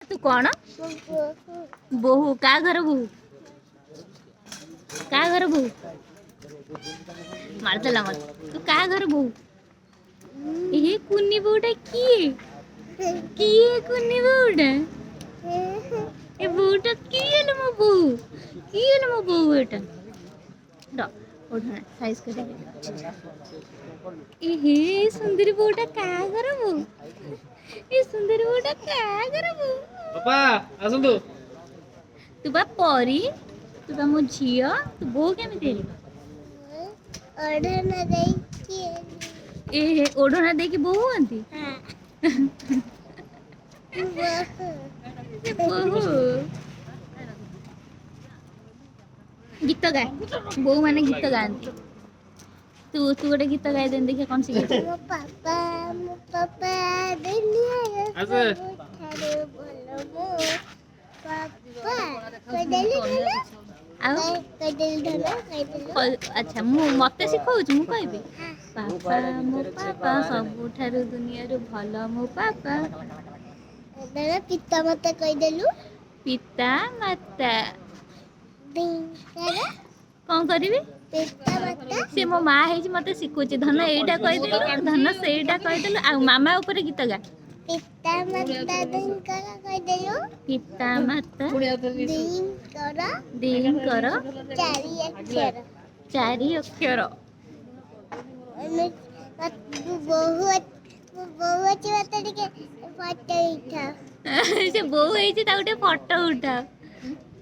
तू कौन बोहू का घर बोहू का घर बोहू मारदेला मत तू का घर बोहू ये कुन्नी बोटा किए कुन्नी बोटा ए बोटा किए न मो बोहू एटा ड ओढ़ना साइज कर दे ए हे सुंदरी बोटा का घर बोहू ए सुंदरी बोटा का घर बोहू बापा आसंतु तू बा परी तू बा मो झियो तू बोहू केमिति ओढ़ना देखिए ए हे ओढ़ना देकी बोहू हंती बोहू गीत गा बोहू माने गीत गाती तू गोटे गीत गाई देन देखिए कौन सी गीत मो पापा दुनिया आसे ठारे बोलो मो पापा कदेली धना आओ कदेली धना अच्छा मु मते सिखाउछु मु कहबी पापा मो पापा सबुठारु दुनियारु भल मो पापा धना पिता माता कदेलु पिता माता दिन करे कौन करिवी पिता माता से मो माँ है मते सिखुची धन एटा कहिदेलु धन सेटा कहिदेलु आ मामा ऊपर गीत गा पिता माता दिन करे कदेलु पिता माता दिन कर चारि अक्षर बहु अच्छी बात है कि फोटो उठा से बोहू है ता गोटे फोटो उठा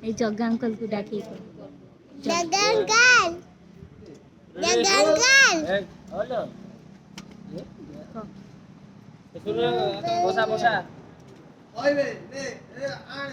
ए जग्गा अंकल को डाकी जगंगल हेलो बसा बसा ओए बे ले आण